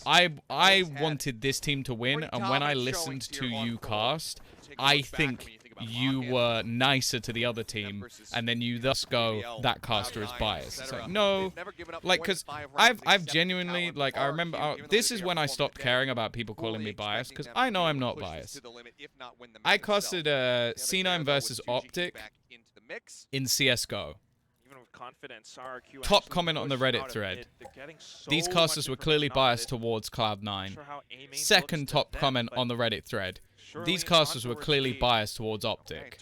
I wanted this team to win, and when I listened to you cast, I think you were nicer to the other team, and then you thus go, that caster is biased. It's like, no, like, because I've genuinely, like, I remember, this is when I stopped caring about people calling me biased, because I know I'm not biased. I casted C9 versus Optic in CSGO. Top comment on the Reddit thread. These casters were clearly biased towards Cloud9. Second top comment on the Reddit thread. These casters were clearly biased towards Optic.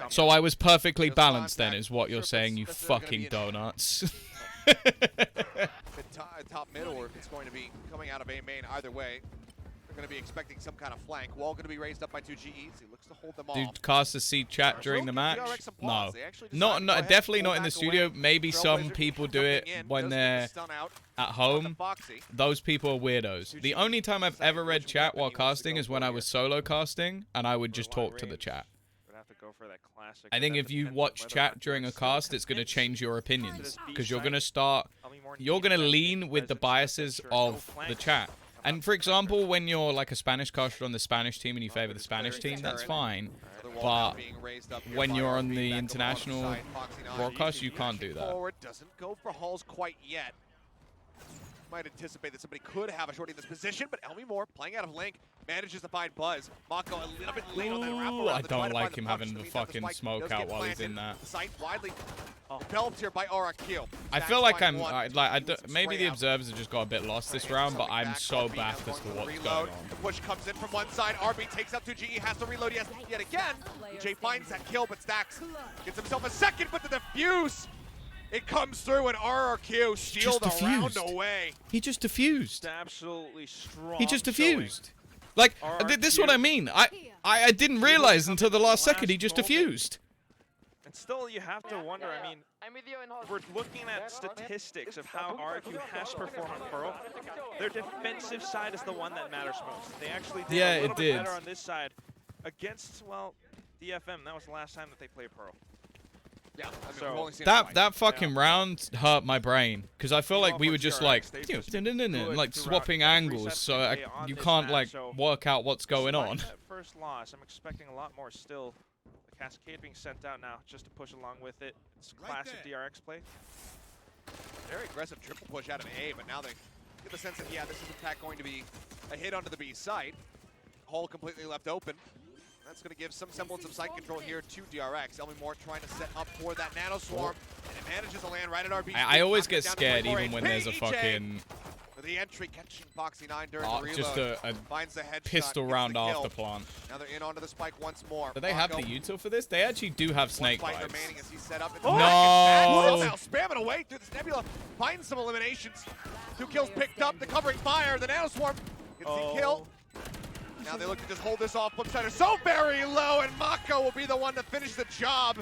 So I was perfectly balanced then, is what you're saying, you fucking donuts. Top mid, or it's going to be coming out of A main either way. They're going to be expecting some kind of flank. Wall going to be raised up by 2 GEs. He looks to hold them off. Do casters see chat during the match? No. Not definitely not in the studio. Maybe some people do it when they're at home. Those people are weirdos. The only time I've ever read chat while casting is when I was solo casting, and I would just talk to the chat. I think if you watch chat during a cast, it's going to change your opinions, because you're going to lean with the biases of the chat. And for example, when you're like a Spanish caster on the Spanish team and you favor the Spanish team, that's fine. But when you're on the international broadcast, you can't do that. Doesn't go for Halls quite yet. Might anticipate that somebody could have a shorty in this position, but Elmi Moore playing out of Link manages to find Buzz. Mako a little bit late on that wrap. I don't like him having the fucking smoke out while he's in that. The site widely enveloped here by RRQ. I feel like maybe the observers have just got a bit lost this round, but I'm so baffed as to what's going on. The push comes in from one side. RB takes up 2GE, has to reload yet again. EJ finds that kill, but Stacks gets himself a second, but the defuse. It comes through, and RRQ steal the round away. He just defused. Absolutely strong. He just defused. Like, this is what I mean. I didn't realize until the last second he just defused. And still, you have to wonder, I mean, we're looking at statistics of how RRQ has performed on Pearl. Their defensive side is the one that matters most. They actually did a little bit better on this side against, well, DFM. That was the last time that they played Pearl. Yeah, so that fucking round hurt my brain, because I feel like we were just like swapping angles, so you can't like work out what's going on. That first loss, I'm expecting a lot more still. The Cascade being sent out now just to push along with it. It's classic DRX play. Very aggressive triple push out of A, but now they get the sense that, yeah, this is in fact going to be a hit onto the B site. Hole completely left open. That's going to give some semblance of site control here to DRX. Elmi Moore trying to set up for that nano swarm, and it manages to land right at RB. I always get scared even when there's a fucking the entry catching Foxy 9 during the reload. Just a finds the headshot, pistol round off the plant. Now they're in onto the spike once more. Do they have the util for this? They actually do have snake bites. bites. Remaining as he set up. No! Now spamming away through this nebula, finds some eliminations. 2 kills picked up, the covering fire, the nano swarm gets the kill. Now they look to just hold this off. Flipside is so very low, and Mako will be the one to finish the job.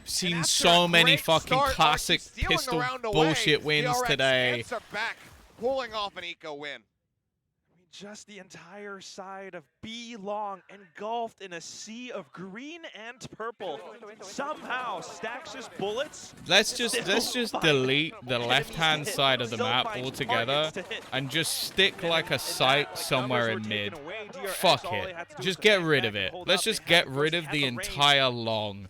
Seen so many fucking classic pistol bullshit wins today. Are back, pulling off an eco win. I mean, just the entire side of B long engulfed in a sea of green and purple. Somehow, Stacks' bullets. Let's just delete the left-hand side of the map altogether and just stick like a site somewhere in mid. Fuck it. Just get rid of it. Let's just get rid of the entire long.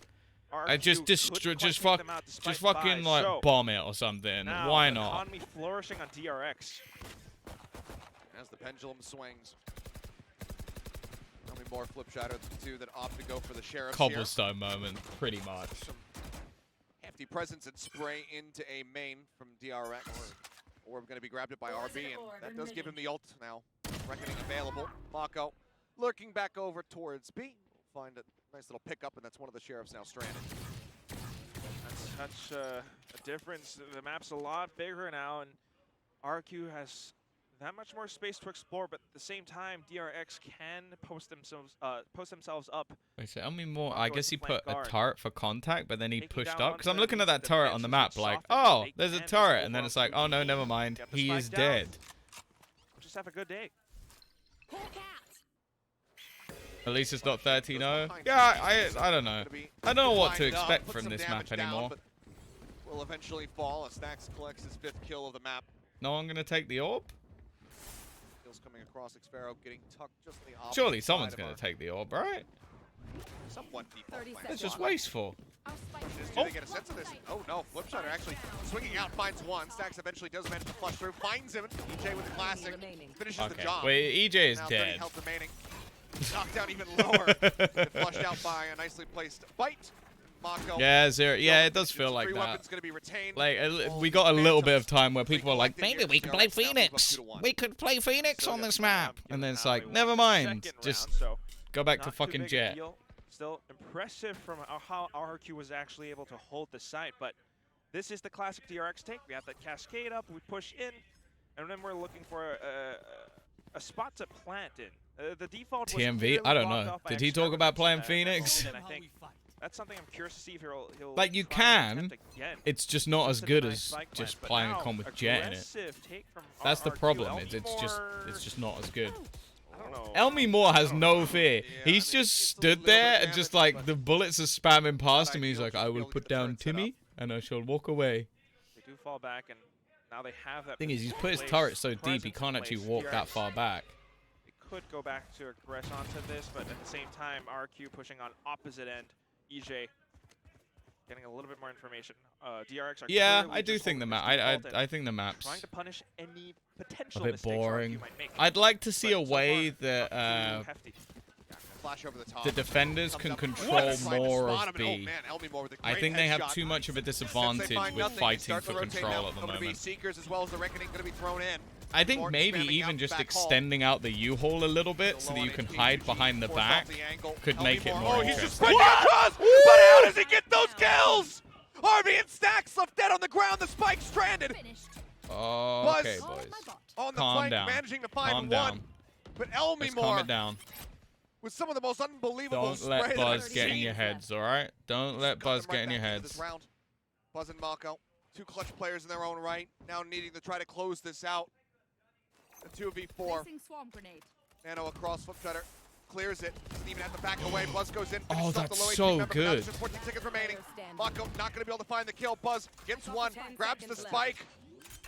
I just fucking like bomb it or something. Why not? Economy flourishing on DRX. As the pendulum swings. How many more flip shadows the 2 that opt to go for the sheriff? Cobblestone moment, pretty much. Some hefty presence and spray into a main from DRX. Or going to be grabbed it by RB, and that does give him the ult now. Reckoning available. Mako lurking back over towards B. We'll find a nice little pickup, and that's one of the sheriffs now stranded. That's such a difference. The map's a lot bigger now, and RQ has that much more space to explore, but at the same time, DRX can post themselves up. Wait, so Elmi Moore, I guess he put a turret for contact, but then he pushed up. Because I'm looking at that turret on the map, like, oh, there's a turret, and then it's like, oh no, never mind, he is dead. Just have a good day. At least it's not 13-0. Yeah, I don't know. I don't know what to expect from this map anymore. Will eventually fall as Stacks collects his 5th kill of the map. No one gonna take the orb? Heals coming across. Xfero getting tucked just on the opposite Surely someone's side going of to take the orb, right? Somewhat default plan. It's just wasteful. Do they get a sense of this? Oh no, Flipshutter actually swinging out, finds one. Stacks eventually does manage to flush through, finds him. EJ with the classic, finishes the job. Wait, EJ is now dead. 30 health remaining. Knocked down even lower. And flushed out by a nicely placed bite. Mako. Yeah, zero. Yeah, it does feel like that. Gonna be retained. Like, we got a little bit of time where people are like, maybe we could play Phoenix. We could play Phoenix on this map. And then it's like, never mind. Just go back to fucking Jet. Still impressive from how RRQ was actually able to hold the site, but this is the classic DRX take. We have that cascade up, we push in, and then we're looking for a spot to plant in. The default was TMV? I don't know. Did he talk about playing Phoenix? I think that's something I'm curious to see if he'll like, you can. It's just not as good as just playing a comp with Jet in it. That's the problem. It's just not as good. Elmy Moore has no fear. He's just stood there and just like the bullets are spamming past him. He's like, I will put down Timmy and I shall walk away. They do fall back, and now they have that. Thing is, he's put his turret so deep he can't actually walk that far back. They could go back to aggress onto this, but at the same time, RQ pushing on opposite end. EJ getting a little bit more information. DRX are yeah, I do think the map. I think the map's trying to punish any potential a bit boring. I'd like to see a way that the defenders can control more of B. I think they have too much of a disadvantage with fighting for control at the moment. I think maybe even just extending out the U-haul a little bit so that you can hide behind the back could make it more interesting. He's just sprinting across, but how does he get those kills? RB and Stacks left dead on the ground. The spike stranded. Okay, boys. On the Calm flank, down. managing to find Calm one. down. But Elmy Let's Moore calm it down. with some of the most unbelievable Don't let spray Buzz that get I've in your seen. heads, alright? Don't let Buzz get in your heads. Buzz and Mako, two clutch players in their own right, now needing to try to close this out. A 2v4. Nano across, Flipshutter clears it. Doesn't even have to back away. Buzz goes in. Oh, Finishes off the that's low HP so member, good. just 14 seconds remaining. Mako not going to be able to find the kill. Buzz gets one, grabs the spike.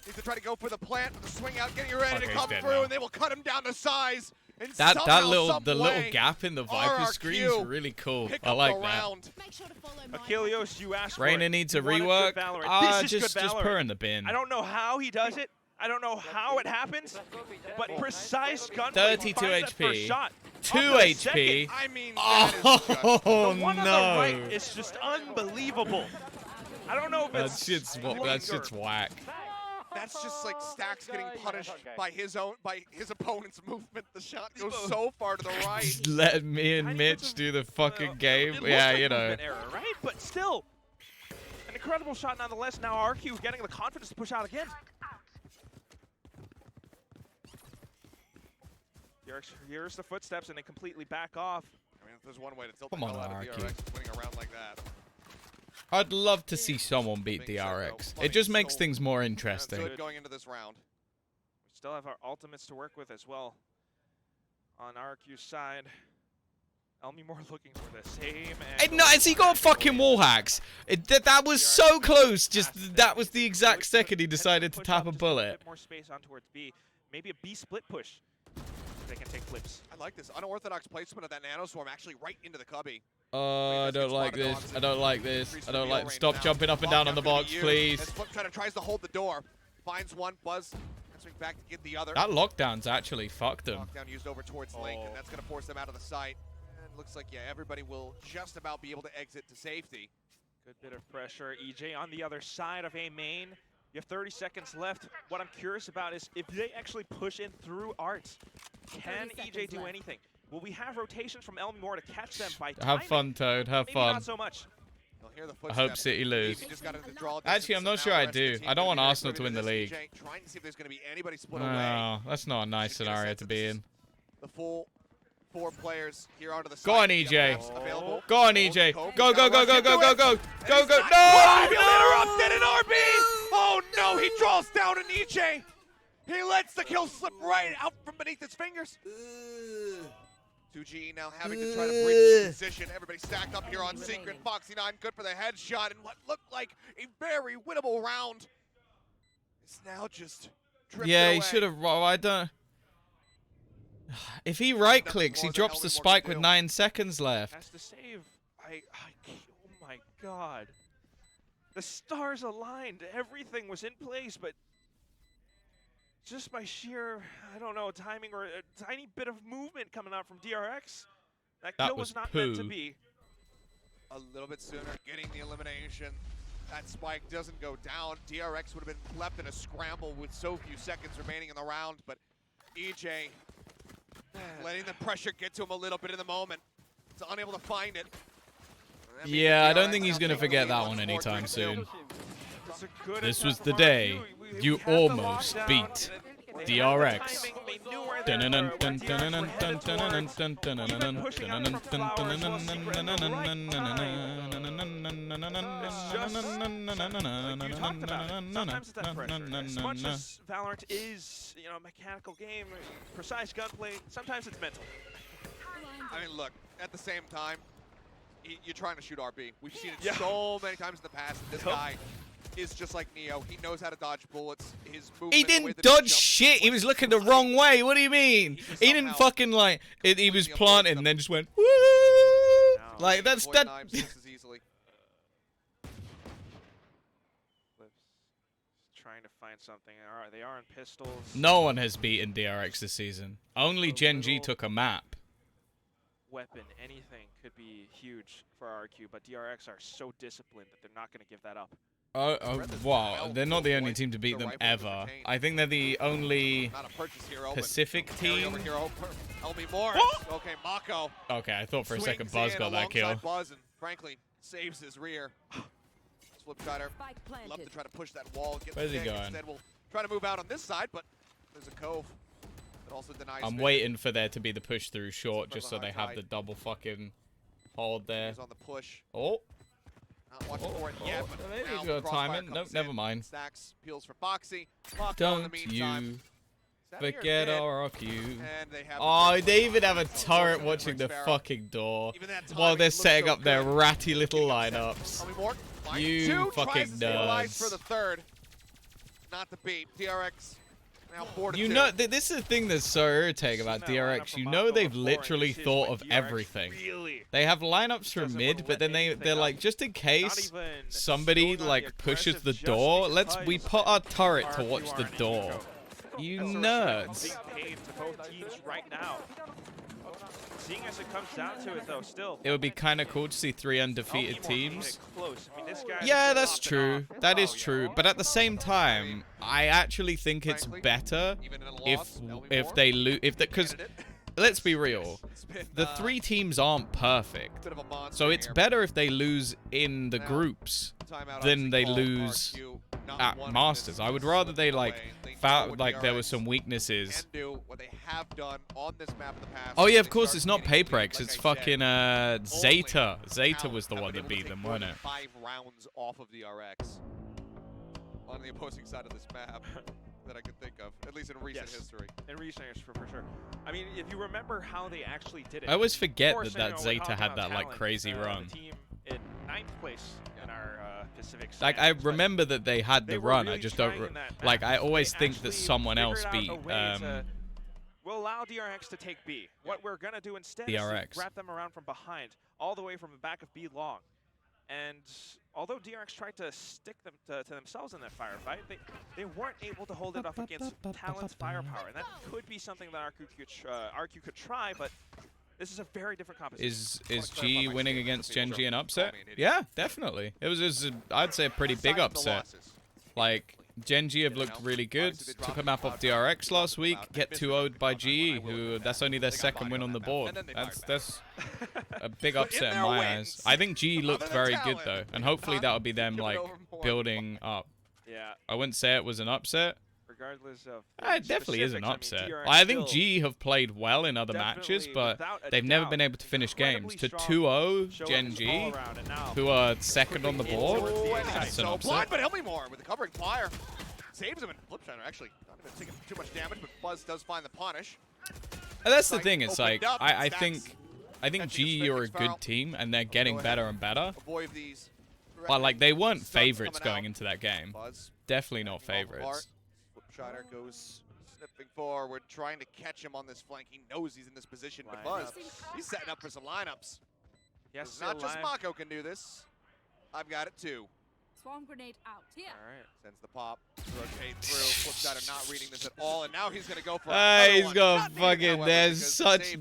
Needs to try to go for the plant, the swing out, getting ready to come through, and they will cut him down to size. And That little gap in the Viper RRQ screen is really cool. I like that. Achilles, you asked for Reyna it. needs a You wanted good rework. Valorant. This is Just good Valorant. put her in the bin. I don't know how he does it. I don't know how it happens, but precise gunplay. 32 finds that first HP. shot. 2 Off the HP. second. I mean, Oh, The one on the no. right is just unbelievable. I don't know if That it's shit's whack. that's just like Stacks getting punished by his opponent's movement. The shot goes so far to the right. Just let me and Mitch do the fucking game. Yeah, you know. Error, right? But still, an incredible shot nonetheless. Now RQ getting the confidence to push out again. Here's the footsteps, and they completely back off. I mean, if there's one way to tilt Come the on, hell out of RRQ. DRX winning a round like that. I'd love to see someone beat DRX. It just makes things more interesting. Good going into this round. We still have our ultimates to work with as well. On RQ's side, Elmy Moore looking for the same. No, has he got fucking wall hacks? That was so close. Just that was the exact second he decided to tap a bullet. A bit more space on towards B. Maybe a B split push. They can take flips. I like this unorthodox placement of that nano swarm actually right into the cubby. I don't like this. I don't like this. I don't like. Stop jumping up and down on the box, please. As Flipshutter tries to hold the door, finds one. Buzz answering back to get the other. That lockdown's actually fucked them. Lockdown used over towards Link, and that's going to force them out of the site. And looks like, yeah, everybody will just about be able to exit to safety. Good bit of pressure. EJ on the other side of A main. You have 30 seconds left. What I'm curious about is if they actually push in through Arts, can EJ do anything? Will we have rotations from Elmy Moore to catch them by timing? Have fun, Toad. Have Maybe fun. not so much. I hope City lose. Actually, I'm not sure I do. I don't want Arsenal to win the league. Trying to see if there's going to be anybody split away. No, that's not a nice scenario to be in. The full 4 players here onto the side. Go on, EJ. Available. Go on, EJ. Go, go, go, go, go, go, go. Go, go. No! No! Interrupted an RB! Oh no, he draws down an EJ! He lets the kill slip right out from beneath his fingers. 2G now having to try to bridge the position. Everybody stacked up here on Secret. Foxy9 good for the headshot and what looked like a very winnable round. It's now just drifted Yeah, away. he should have. I don't. If he right-clicks, he drops the spike with 9 seconds left. Has to save. Oh my god. The stars aligned. Everything was in place, but just by sheer, I don't know, timing or a tiny bit of movement coming out from DRX, that kill was not meant to be. A little bit sooner, getting the elimination. That spike doesn't go down. DRX would have been left in a scramble with so few seconds remaining in the round, but EJ letting the pressure get to him a little bit in the moment. He's unable to find it. Yeah, I don't think he's going to forget that one anytime soon. This was the day you almost beat DRX. Sometimes it's that pressure. As much as Valorant is, you know, a mechanical game, precise gunplay, sometimes it's mental. I mean, look, at the same time, you're trying to shoot RB. We've seen it so many times in the past. This guy is just like Neo. He knows how to dodge bullets. His movement, he didn't dodge shit. He was looking the wrong way. What do you mean? He didn't fucking like. He was planting and then just went. Woo! No, like that's that. Trying to find something. They are in pistols. No one has beaten DRX this season. Only Gen G took a map. Weapon, anything could be huge for RRQ, but DRX are so disciplined that they're not going to give that up. Wow, they're not the only team to beat them ever. I think they're the only Pacific team. Okay, Mako. Okay, I thought for a second Buzz got that kill. Buzz and frankly saves his rear. Flip Shider, love to try to push that wall. Where's he going? Instead, we'll try to move out on this side, but there's a cove. Also I'm waiting for there to be the push through short just so they have the double fucking hold there. He's on the push. Oh. Not watching for it yet, but maybe he's got time. Nope, never mind. Stacks peels for Foxy. Don't you forget RRQ. Oh, they even have a turret watching the fucking door while they're setting up their ratty little lineups. You fucking nerds. For the third. Not the beat. DRX. You know, this is the thing that's so irritating about DRX. You know they've literally thought of everything. They have lineups for mid, but then they're like, just in case somebody like pushes the door, we put our turret to watch the door. You nerds. Seeing as it comes down to it, though, still. It would be kind of cool to see 3 undefeated teams. Yeah, that's true. That is true. But at the same time, I actually think it's better if they lose. Because let's be real, the 3 teams aren't perfect. So it's better if they lose in the groups than they lose at Masters. I would rather they like found like there were some weaknesses. Oh yeah, of course it's not Paperex, it's fucking Zeta. Zeta was the one that beat them, wasn't it? 5 rounds off of DRX on the opposing side of this map that I could think of, at least in recent history. In recent history, for sure. I mean, if you remember how they actually did it. I always forget that Zeta had that like crazy run. The team in 9th place in our Pacific. Like I remember that they had the run. I just don't like. I always think that someone else beat. We'll allow DRX to take B. What we're gonna do instead is wrap them around from behind, all the way from the back of B long. And although DRX tried to stick them to themselves in that firefight, they weren't able to hold it off against Talon's firepower, and that could be something that RRQ could try, but. This is a very different competition. Is G winning against Gen G an upset? Yeah, definitely. It was I'd say a pretty big upset. Like, Gen G have looked really good. Took a map off DRX last week. Get 2-0'd by GE, who that's only their 2nd win on the board. That's a big upset in my eyes. I think GE looked very good though, and hopefully that'll be them like building up. Yeah. I wouldn't say it was an upset. Regardless of it definitely is an upset. I think G have played well in other matches, but they've never been able to finish games. To 2-0 Gen G, who are 2nd on the board, that's an upset. But Elmore with the covering fire saves him, and Flipshiner actually not even taking too much damage, but Buzz does find the punish. And that's the thing. It's like I think G are a good team, and they're getting better and better. But like they weren't favorites going into that game. Definitely not favorites. Shider goes Sniffing forward, trying to catch him on this flank. He knows he's in this position to buzz. He's setting up for some lineups. Yes, not just Mako can do this. I've got it too. Swarm grenade out here. All right. Sends the pop. Rotate through. Flipside are not reading this at all, and now he's gonna go for he's got fucking. There's such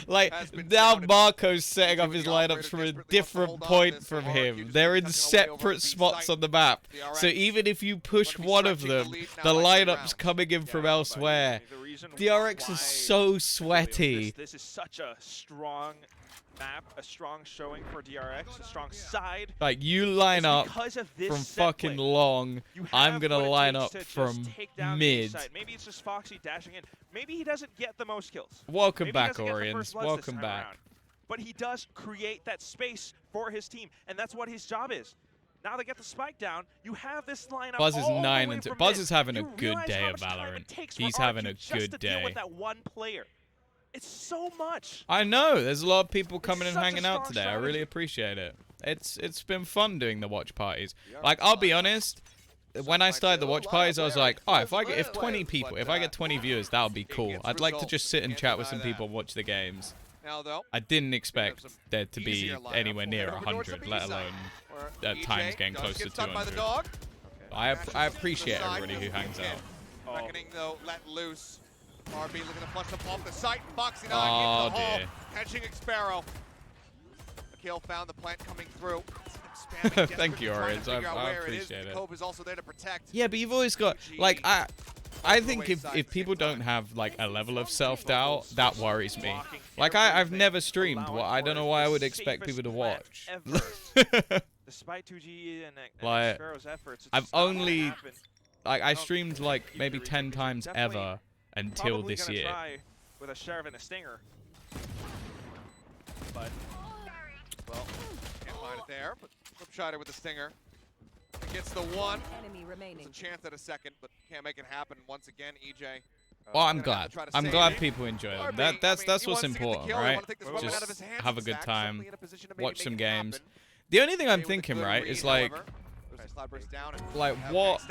like now Marco's setting up his lineups from a different point from him. They're in separate spots on the map, so even if you push one of them, the lineup's coming in from elsewhere. DRX is so sweaty. This is such a strong map, a strong showing for DRX, a strong side. Like, you line up from fucking long, I'm gonna line up from mid. Maybe it's just Foxy dashing in. Maybe he doesn't get the most kills. Welcome back, Orions. Welcome back. But he does create that space for his team, and that's what his job is. Now they get the spike down. You have this lineup. Buzz is 9 and 2. Buzz is having a good day of Valorant. He's having a good day. With that one player. It's so much. I know. There's a lot of people coming and hanging out today. I really appreciate it. It's been fun doing the watch parties. Like, I'll be honest, when I started the watch parties, I was like, oh, if I get 20 people, if I get 20 viewers, that would be cool. I'd like to just sit and chat with some people and watch the games. I didn't expect there to be anywhere near 100, let alone at times getting close to 200. I appreciate everybody who hangs out. Reckoning though, let loose. RB looking to flush them off the site. Foxy now into the hole, catching Xpero. Kill found the plant coming through. Thank you, Orions. I appreciate it. Cove is also there to protect. Yeah, but you've always got like I think if people don't have like a level of self-doubt, that worries me. Like I've never streamed. I don't know why I would expect people to watch. Despite 2G and like, Xpero's efforts, I've only like I streamed like maybe 10 times ever until this year. Try with a Sheriff and a Stinger. But well, can't find it there. But Flipshider with the Stinger. It gets the one. Enemy remaining. There's a chance at a second, but can't make it happen. Once again, EJ. Well, I'm glad. I'm glad people enjoy them. That's what's important, right? Just have a good time, watch some games. The only thing I'm thinking, right, is like what?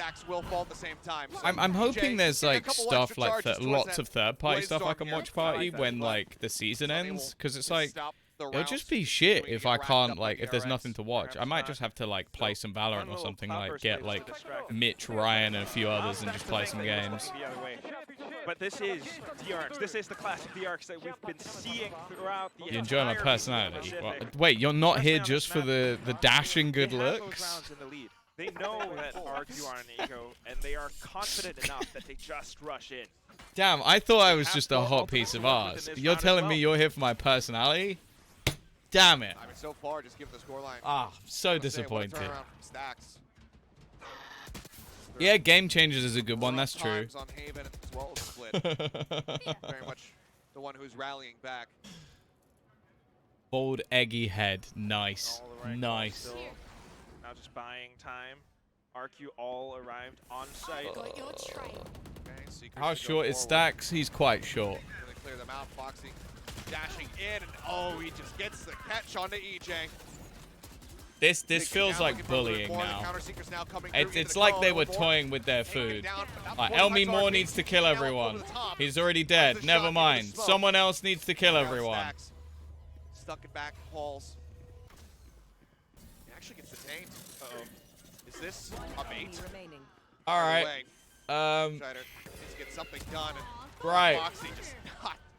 I'm hoping there's like stuff like lots of third-party stuff I can watch party when like the season ends, because it's like it'll just be shit if I can't like if there's nothing to watch. I might just have to like play some Valorant or something, like get like Mitch, Ryan, and a few others and just play some games. But this is DRX. This is the classic DRX that we've been seeing throughout the. You enjoy my personality. Well, wait, you're not here just for the dashing good looks? They know that RRQ are an ego, and they are confident enough that they just rush in. Damn, I thought I was just a hot piece of arse. You're telling me you're here for my personality? Damn it. I mean, so far, just give the scoreline. Ah, so disappointed. Yeah, Game Changers is a good one, that's true. On Haven as well as Split. Very much the one who's rallying back. Bold, eggy head. Nice. Nice. Now just buying time. RQ all arrived on site. How short is Stacks? He's quite short. Really clear them out. Foxy dashing in, and oh, he just gets the catch onto EJ. This feels like bullying now. It's like they were toying with their food. Like, Elmi Moore needs to kill everyone. He's already dead. Never mind. Someone else needs to kill everyone. Stuck it back, Halls. He actually gets detained. Uh-oh. Is this a bait? All right. Needs to get something done. Right. Foxy just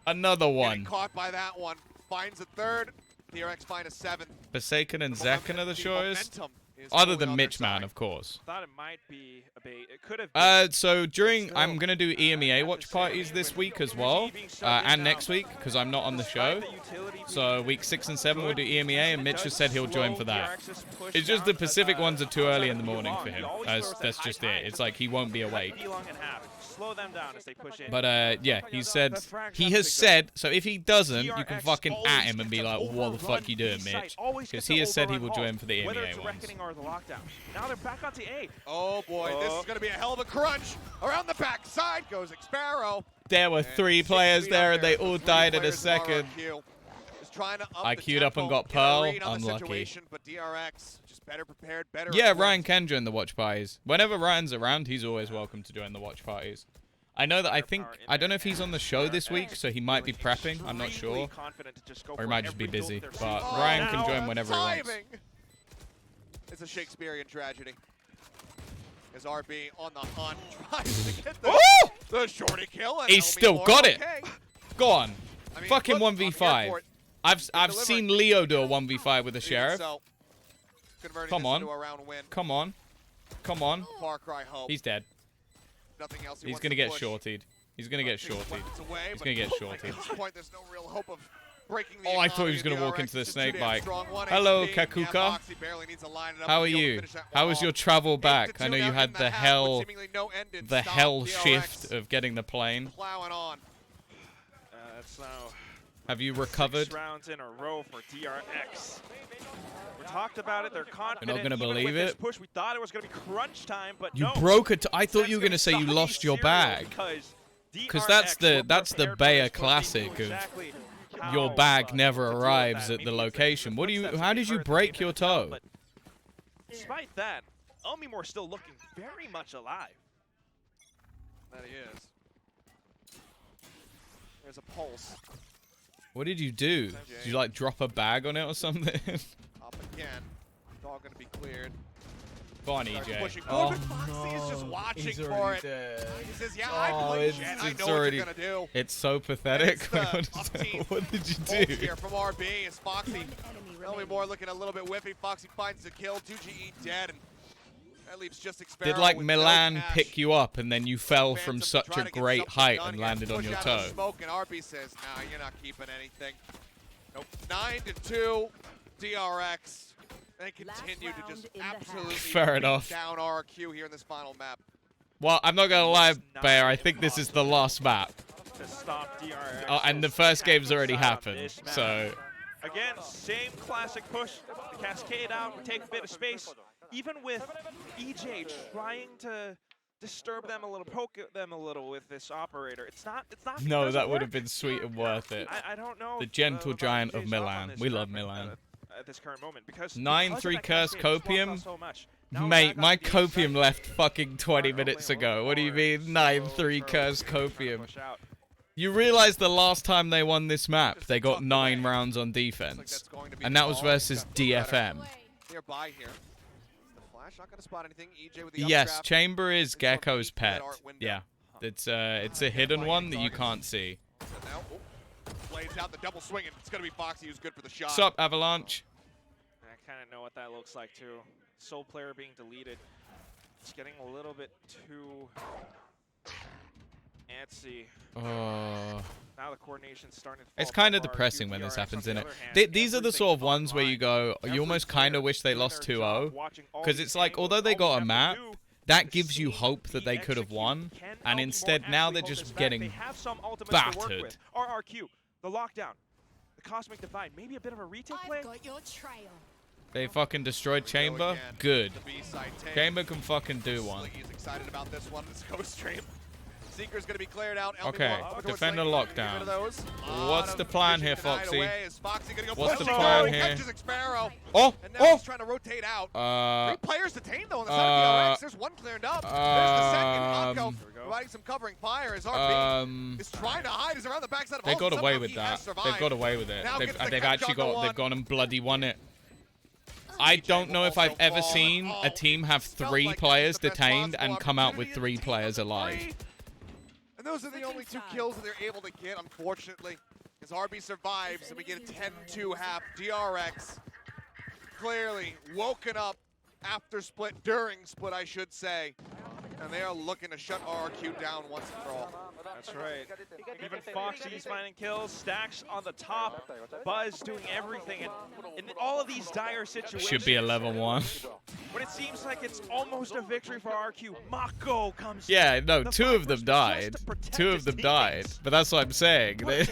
another one. Caught by that one. Finds a third. DRX find a seventh. Forsaken and Zekken are the shortest. Other than Mitch Man, of course. Thought it might be a bait. It could have been. So I'm gonna do EMEA watch parties this week as well, and next week because I'm not on the show. So week 6 and 7 we'll do EMEA, and Mitch has said he'll join for that. It's just the Pacific ones are too early in the morning for him. That's just it. It's like he won't be awake. Slow them down as they push in. But yeah, he has said, so if he doesn't, you can fucking at him and be like, what the fuck you doing, Mitch? Because he has said he will join for the EMEA ones. Now they're back onto A. Oh boy, this is going to be a hell of a crunch. Around the back side goes Xpero. There were 3 players there and they all died in a second. I queued up and got Pearl. Unlucky. But DRX just better prepared, better. Yeah, Ryan can join the watch parties. Whenever Ryan's around, he's always welcome to join the watch parties. I know that I don't know if he's on the show this week, so he might be prepping. I'm not sure. Or he might just be busy. But Ryan can join whenever he wants. It's a Shakespearean tragedy. As RB on the hunt tries to get the shorty kill. And He's still got it. Go on. I mean, Fucking 1v5. I've seen Leo do a 1v5 with a sheriff. Come on. Come on. Come on. He's dead. Nothing else He's gonna get shortied. He's gonna get shortied. He's gonna get shortied. At this point, there's no real hope of breaking the I thought he was gonna walk into the snake bike. Hello, Kakuka. How are you? How was your travel back? I know you had the hell shift of getting the plane. Have you recovered? 6 rounds in a row for DRX. We talked about it. They're confident. You're not gonna believe it. Push. We thought it was gonna be crunch time, but you no. broke it. I thought you were gonna say you lost your bag. Because that's the Bayer classic of your bag never arrives at the location. What do you? How did you break your toe? Despite that, Omimore still looking very much alive. That he is. There's a pulse. What did you do? Did you like drop a bag on it or something? Up again. Dog gonna be cleared. Go on, EJ. Oh, Foxy is just watching for it. Dead. He says, "Yeah, I play Jet. I know what you're gonna do." It's so pathetic. What did you do? Here from RB is Foxy. Omimore looking a little bit whiffy. Foxy finds the kill. 2GE dead, and that leaves just Experiment. Did like Milan pick you up and then you fell from such a great height and landed on your toe? Smoke, and RB says, "Nah, you're not keeping anything." Nope. 9-2, DRX. They continue to just absolutely down RRQ here in this final map. Well, I'm not gonna lie, Bear. I think this is the last map. To stop DRX. Oh, and the first game's already happened, so. Again, same classic push. The cascade out, we take a bit of space. Even with EJ trying to disturb them a little, poke at them a little with this operator. It's not. No, that would have been sweet and worth it. I don't know. The gentle giant of Milan. We love Milan. At this current moment, because 9-3 curse copium. Mate, my copium left fucking 20 minutes ago. What do you mean 9-3 curse copium? You realize the last time they won this map, they got 9 rounds on defense, and that was versus DFM. Yes, Chamber is Gecko's pet. Yeah, it's a hidden one that you can't see. Blades out the double swing, and it's gonna be Foxy who's good for the shot. What's up, Avalanche? I kind of know what that looks like too. Soul player being deleted. It's getting a little bit too antsy. Now the coordination's starting to fall. It's kind of depressing when this happens, isn't it? These are the sort of ones where you go, you almost kind of wish they lost 2-0, because it's like, although they got a map, that gives you hope that they could have won, and instead now they're just getting battered. RRQ, the lockdown, the Cosmic Divide, maybe a bit of a retake play? They fucking destroyed Chamber? Good. Chamber can fucking do one. He's excited about this one. This Ghost Stream. Seeker's gonna be cleared out. Okay, defend the lockdown. What's the plan here, Foxy? What's the plan here? Oh! And now he's trying to rotate out. 3 players detained though on the side of DRX. There's one cleared up. There's the second. Mako providing some covering fire as RB is trying to hide. He's around the backside of They got away with that. They've got away with it. They've actually gone and bloody won it. I don't know if I've ever seen a team have 3 players detained and come out with 3 players alive. And those are the only 2 kills that they're able to get, unfortunately. As RB survives and we get a 10-2 half. DRX clearly woken up after split, during split I should say. And they are looking to shut RRQ down once and for all. That's right. Even Foxy's finding kills, Stacks on the top, Buzz doing everything. And in all of these dire situations, should be a level 1. When it seems like it's almost a victory for RRQ, Mako comes. Yeah, no, 2 of them died. 2 of them died. But that's what I'm saying. And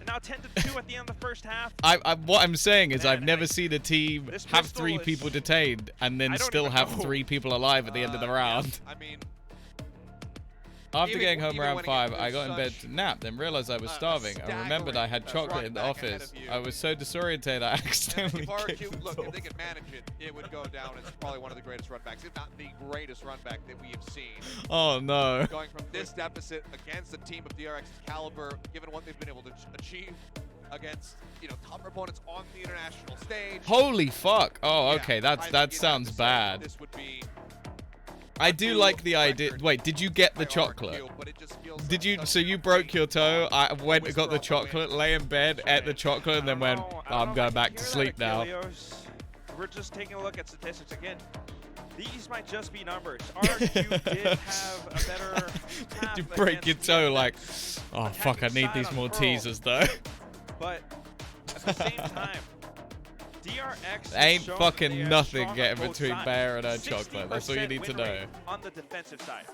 now 10-2 at the end of the first half. What I'm saying is I've never seen a team have 3 people detained and then still have 3 people alive at the end of the round. I mean, After getting home around 5, I got in bed to nap, then realized I was starving. I remembered I had chocolate in the office. I was so disoriented I accidentally If RRQ, kicked look, off. if they could manage it, it would go down as probably one of the greatest run backs, if not the greatest run back that we have seen. Oh no. Going from this deficit against a team of DRX's caliber, given what they've been able to achieve against, you know, tougher opponents on the international stage. Holy fuck. Oh, Yeah, okay. I That think you'd have sounds to say bad. This would be I do like the idea. Wait, did you get the by chocolate? RRQ, but it just feels Did like you? such So a you broke your toe. I went and got the whisper of the chocolate, wind. lay in bed, ate the chocolate, and then went, I'm going back to sleep now. We're just taking a look at statistics again. These might just be numbers. RRQ did have a better half You break your against toe the like, oh fuck, I need these more teasers though. But at the same time, DRX Ain't has shown fucking they are nothing strong getting on both between sides. Bear and her chocolate. That's all you 60% need to win know. rate on the defensive side.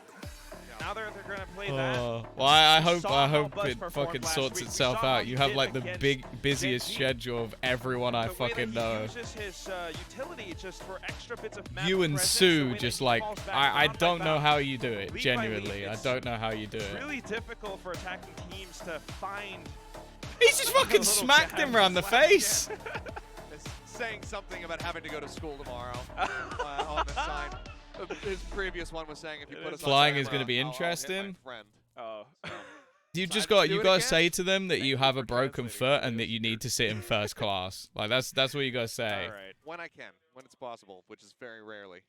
Now they're going to play that. Oh, well, I We hope saw how it Buzz performed fucking last sorts week. We itself saw how out. he You have did like the against busiest Gen Z. schedule of everyone I The way that fucking he know. uses his utility just for extra bits of map You and presence, the Sue way that just he like, falls back I round by don't know round. how you do it. Lead by Genuinely, lead, I it's don't know how you do it. really difficult for attacking teams to find. He's just fucking little smacked him jabs around the flat, face. Is saying something about having to go to school tomorrow on the side. His previous one was saying if you put us Flying on is gonna be I'll hit my interesting. friend. Oh. You just Decided to got do you it gotta again? say to them that you have a for broken translating foot and that you need to sit in first class. Like that's what you gotta say. All right. When I can, when it's possible, which is very rarely.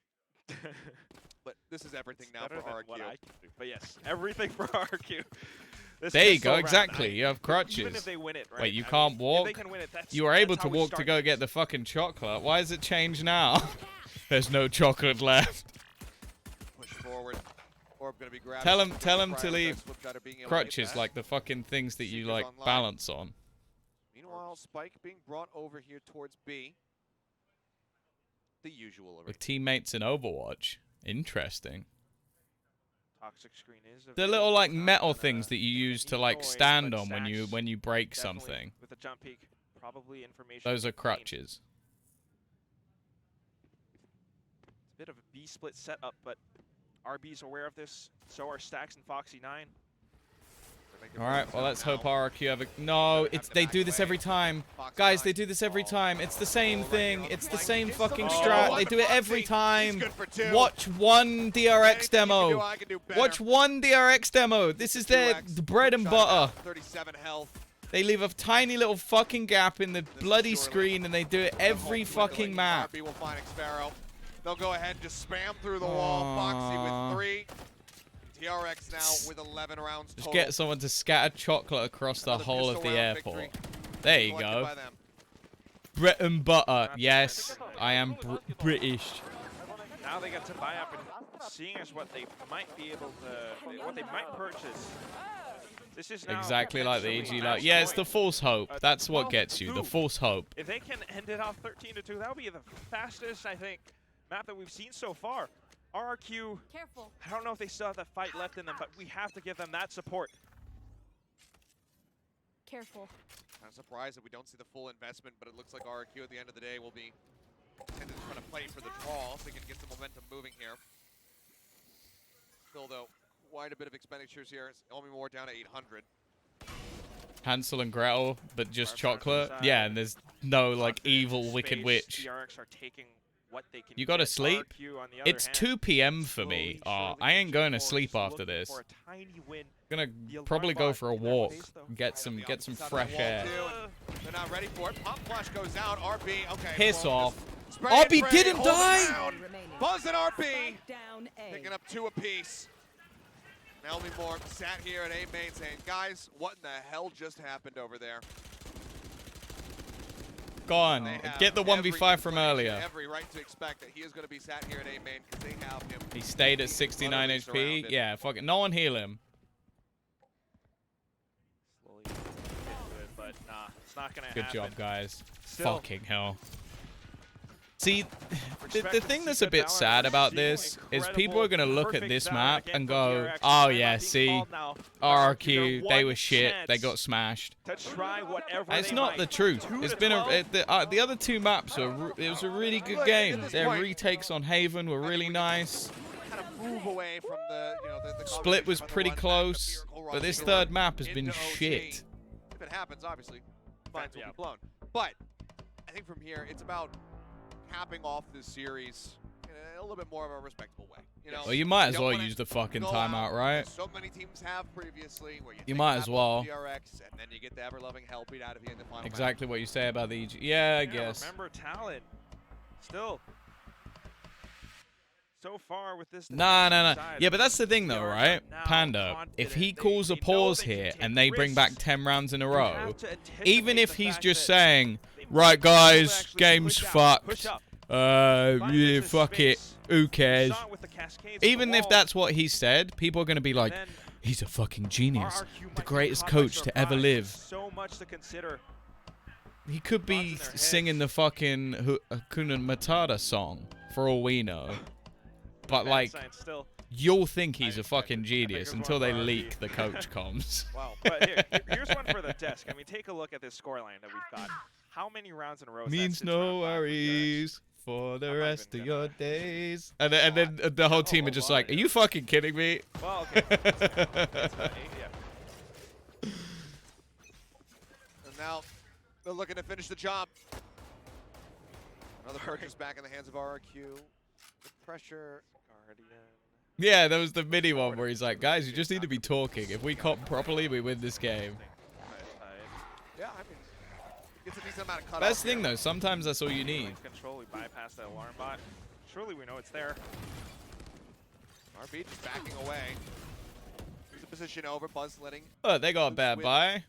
But this is everything now Better for than RRQ. what I can do. But yes, everything for RRQ. This There you is go, so round. exactly. You have Even crutches. if they win it, right? Wait, you I can't mean, walk? If they can win it, that's, You were able that's to how we walk to start go games. get the fucking chocolate. Why has it changed now? There's no chocolate left. Push forward. Orb gonna be grabbed. Tell him to leave Flip cutter being able to get crutches, back. like the fucking things that you Seekers like online. balance on. Meanwhile, Spike being brought over here towards B. The usual. With teammates in Overwatch. Interesting. Toxic screen is The little like metal things that you use to like stand on when you break something. With a jump peak, probably information. Those are gained. crutches. It's a bit of a B split setup, but RB's aware of this. So are Stacks and Foxy9. All right, well let's hope RRQ have a no. They do this every time, guys. They do this every time. It's the same thing. It's the same fucking strat. They do it every time. Watch one DRX demo. Watch one DRX demo. This is their bread and butter. 37 health. They leave a tiny little fucking gap in the bloody screen, and they do it every fucking map. RB will find Sparrow. They'll go ahead and just spam through the wall. Foxy with 3. DRX now with 11 rounds Just total. get someone to scatter chocolate across the Another whole of pistol the round airport. victory There you collected go. by them. Bread and butter. Yes, I am British. Now they get to buy up and seeing as what they might be able to, what they might purchase. This is now Exactly like the potentially EG. match Yeah, it's the point. false hope. That's what gets you. The 12-2. false hope. If they can end it off 13-2, that would be the fastest, I think, map that we've seen so far. RRQ, Careful. I don't know if they still have that fight left in them, but we have to give them that support. Careful. Kind of surprised that we don't see the full investment, but it looks like RRQ at the end of the day will be tending to try to play for the draw so they can get the momentum moving here. Still, though, quite a bit of expenditures here. It's only more down to 800. Hansel and Gretel, but just Arsenal chocolate. inside. Yeah, and there's no like Confidence, evil wicked space, witch. DRX are taking what they can You gotta get. sleep? RRQ, on the other It's hand, 2 p.m. for me. slowly, Oh, surely I ain't going to inching sleep forward, after looking this. for a tiny win. Gonna The alarm probably go bot for a in that walk, phase, though. get Right on some the get some opposite side of fresh the wall, air. too. They're not ready for it. Pump flash goes out. RB, okay. Piss well, off. just spray and RB pray, didn't hold it die? down. Remaining. Buzz and RB Spike down A. picking up 2 apiece. Now only more sat here at A main saying, guys, what in the hell just happened over there? Go on, They have get the every 1v5 from inclination, earlier. Every right to expect that he is going to be sat here at A main because they have him. He stayed at 69 utterly HP. surrounded. Yeah, fuck it. No one heal him. Slowly into it, but nah, it's not gonna Good happen. job, guys. Still, Fucking hell. See, we're the expecting thing to that's see a good bit balance. sad about Seeing this is people are going to incredible, look at perfect this sound map again and from go, DRX. oh Timeout yeah, being see, called now. RRQ, they One were shit, they chance got smashed. to try whatever It's they not might. the truth. 2 It's to been 12. the other 2 maps it was a really good Look, at game. this Their point- retakes on Haven were really nice. Kind of move away from the, the Split was pretty close, but this third map has been into OT. shit. If it happens, obviously, minds will be blown. But I think from here, it's about capping off this series in a little bit more of a respectable way. Well, you might as well use the fucking timeout, right? So many teams have previously, where you might as well. DRX, and then you get the ever-loving hell beat out of you in the final exactly what you say about the EG. Yeah, I guess. Remember Talon, still. So far with this. Nah. Yeah, but that's the thing though, right? Panda, if he calls a pause here and they bring back 10 rounds in a row, even if he's just saying, right guys, game's fucked, yeah, fuck it, who cares? Even if that's what he said, people are going to be like, he's a fucking genius, the greatest coach to ever live. So much to consider. He could be singing the fucking Hakuna Matata song, for all we know. But, like, you'll think he's a fucking genius until they leak the coach comms. Wow. But here's one for the desk. I mean, take a look at this scoreline that we've got. How many rounds in a row? Means no worries for the rest of your days. And then the whole team are just like, are you fucking kidding me? Well, okay. That's about 8, yeah. And now they're looking to finish the job. Another purchase back in the hands of RRQ. Good pressure. Guardian. Yeah, that was the mini one where he's like, guys, you just need to be talking. If we comp properly, we win this game. Yeah, I mean, it's a decent amount of cut. That's the thing, though. Sometimes that's all you need. Control, we bypass that alarm bot. Surely we know it's there. RB just backing away. There's a position over. Buzz letting. Oh, they got a bad buy.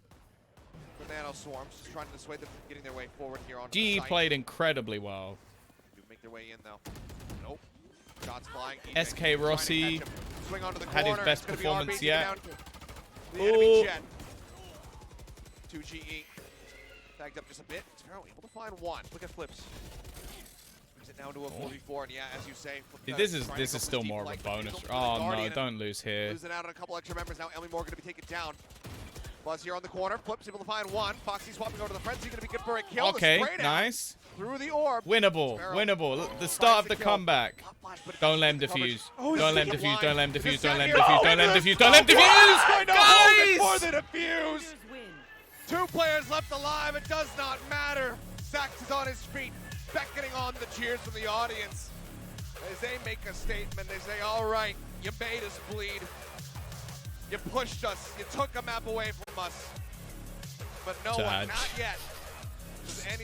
The Nano Swarms just trying to dissuade them from getting their way forward here on G played incredibly well. Do make their way in, though. Nope. Shots flying. SK Rossi swing onto the had his corner. best performance yet. The enemy jet. 2GE. Tagged up just a bit. Sparrow able to find one. Look at flips. Brings it down to a 4v4, and yeah, as you say, this is still more of a bonus. Oh no, don't lose here. Losing out on a couple extra members now. Elmi Moore going to be taken down. Buzz here on the corner. Flips able to find one. Foxy swapping over to the frenzy. Going to be good for a kill. Okay, nice. Through the orb. Winnable, winnable. The start of the comeback. Don't let him defuse. Don't let him defuse. Don't let him defuse. Don't let him defuse. Don't let him defuse. Don't let him defuse. Guys! More than a fuse. 2 players left alive. It does not matter. Sax is on his feet, beckoning on the cheers from the audience. As they make a statement, they say, all right, you made us bleed. You pushed us. You took a map away from us. But no one, not yet, does any